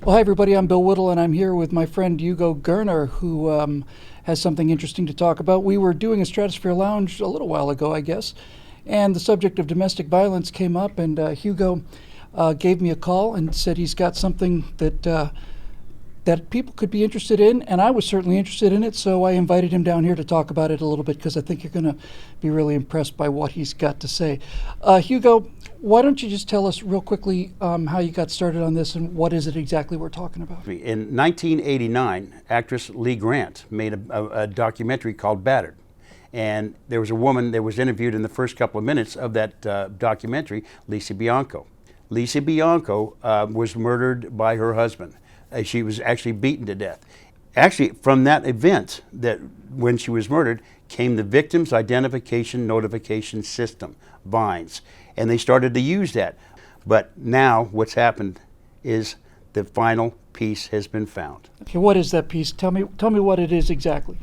Well, hi, everybody. I'm Bill Whittle, and I'm here with my friend Hugo Gerner, who has something interesting to talk about. We were doing a Stratosphere Lounge a little while ago, I guess, and the subject of domestic violence came up, and Hugo gave me a call and said he's got something that people could be interested in, and I was certainly interested in it, so I invited him down here to talk about it a little bit because I think you're going to be really impressed by what he's got to say. Hugo, why don't you just tell us real quickly how you got started on this and what is it exactly we're talking about? In 1989, actress Lee Grant made a documentary called Battered. And there was a woman that was interviewed in the first couple of minutes of that documentary, Lisa Bianco. Lisa Bianco was murdered by her husband. She was actually beaten to death. Actually, from that event, that when she was murdered, came the Victims Identification Notification System, VINES, and they started to use that. But now what's happened is the final piece has been found. Okay, what is that piece? Tell me what it is exactly.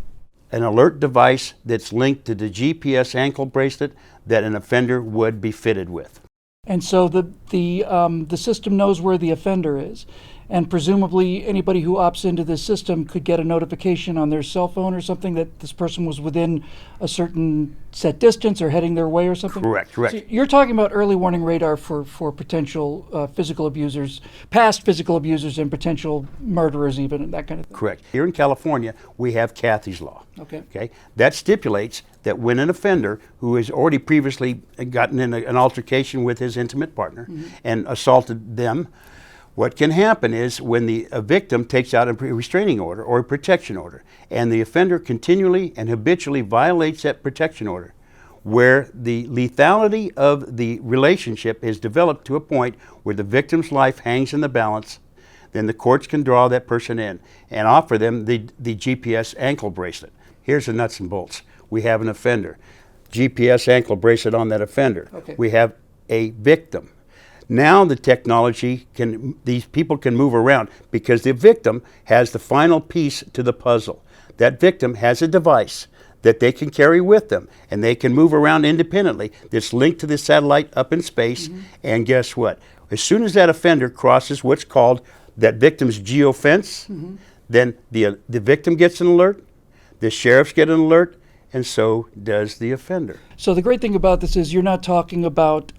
An alert device that's linked to the GPS ankle bracelet that an offender would be fitted with. And so the system knows where the offender is. And presumably anybody who opts into this system could get a notification on their cell phone or something that this person was within a certain set distance or heading their way or something? Correct. So you're talking about early warning radar for potential physical abusers, past physical abusers and potential murderers even, and that kind of thing? Correct. Here in California, we have Cathy's Law. Okay. That stipulates that when an offender who has already previously gotten in an altercation with his intimate partner and assaulted them, what can happen is when a victim takes out a restraining order or a protection order, and the offender continually and habitually violates that protection order, where the lethality of the relationship is developed to a point where the victim's life hangs in the balance, then the courts can draw that person in and offer them the GPS ankle bracelet. Here's the nuts and bolts. We have an offender. GPS ankle bracelet on that offender. Okay. We have a victim. Now the technology these people can move around because the victim has the final piece to the puzzle. That victim has a device that they can carry with them, and they can move around independently that's linked to the satellite up in space. And guess what? As soon as that offender crosses what's called that victim's geofence, then the victim gets an alert, the sheriffs get an alert, and so does the offender. So the great thing about this is you're not talking about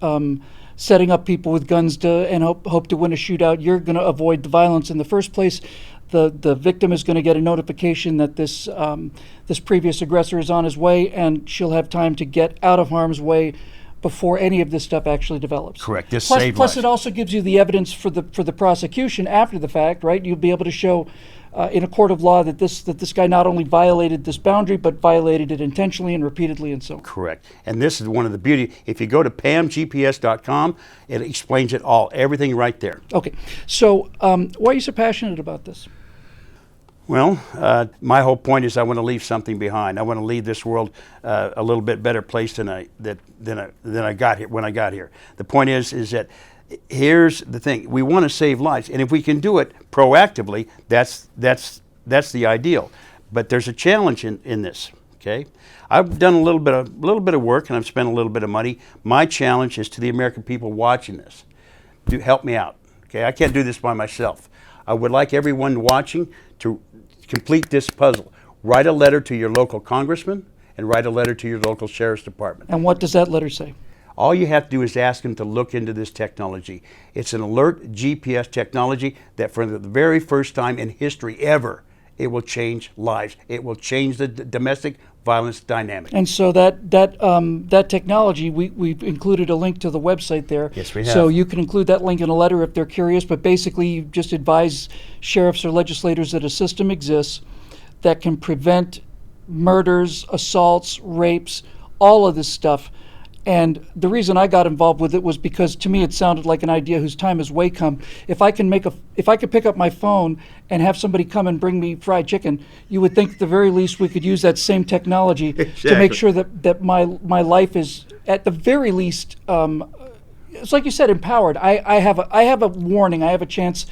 setting up people with guns and hope to win a shootout. You're going to avoid the violence in the first place. The victim is going to get a notification that this previous aggressor is on his way, and she'll have time to get out of harm's way before any of this stuff actually develops. Correct. Plus it also gives you the evidence for the prosecution after the fact, right? You'll be able to show in a court of law that this guy not only violated this boundary, but violated it intentionally and repeatedly and so on. Correct. And this is one of the beauty. If you go to pamgps.com, it explains it all, everything right there. Okay. So why are you so passionate about this? Well, my whole point is I want to leave something behind. I want to leave this world a little bit better place than I got here when I got here. The point is that here's the thing: we want to save lives, and if we can do it proactively, that's the ideal. But there's a challenge in this. Okay, I've done a little bit of work, and I've spent a little bit of money. My challenge is to the American people watching this: help me out. Okay, I can't do this by myself. I would like everyone watching to complete this puzzle. Write a letter to your local congressman and write a letter to your local sheriff's department. And what does that letter say? All you have to do is ask them to look into this technology. It's an alert GPS technology that for the very first time in history ever, it will change lives. It will change the domestic violence dynamic. And so that technology, we've included a link to the website there. Yes, we have. So you can include that link in a letter if they're curious, but basically you just advise sheriffs or legislators that a system exists that can prevent murders, assaults, rapes, all of this stuff. And the reason I got involved with it was because to me it sounded like an idea whose time has way come. If I could pick up my phone and have somebody come and bring me fried chicken, you would think at the very least we could use that same technology to make sure that my life is at the very least, it's like you said, empowered. I have a warning. I have a chance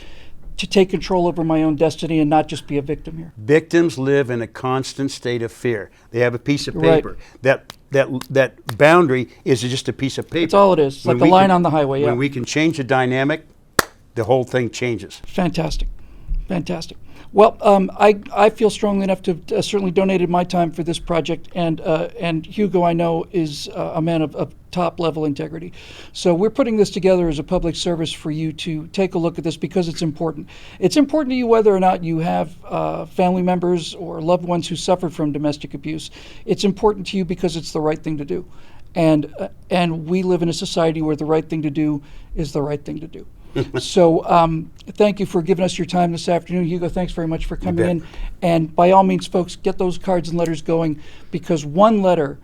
to take control over my own destiny and not just be a victim here. Victims live in a constant state of fear. They have a piece of paper. Right. That boundary is just a piece of paper. That's all it is. It's like the line on the highway. When we can change the dynamic, the whole thing changes. Fantastic. Fantastic. Well, I feel strongly enough to certainly donated my time for this project, and Hugo, I know, is a man of top level integrity. So we're putting this together as a public service for you to take a look at this because it's important. It's important to you whether or not you have family members or loved ones who suffered from domestic abuse. It's important to you because it's the right thing to do, and we live in a society where the right thing to do is the right thing to do. So thank you for giving us your time this afternoon. Hugo, thanks very much for coming bet. in. And by all means, folks, get those cards and letters going because one letter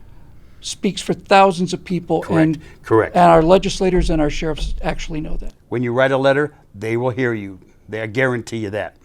speaks for thousands of people. Correct. Correct. And our legislators and our sheriffs actually know that. When you write a letter, they will hear you. I guarantee you that.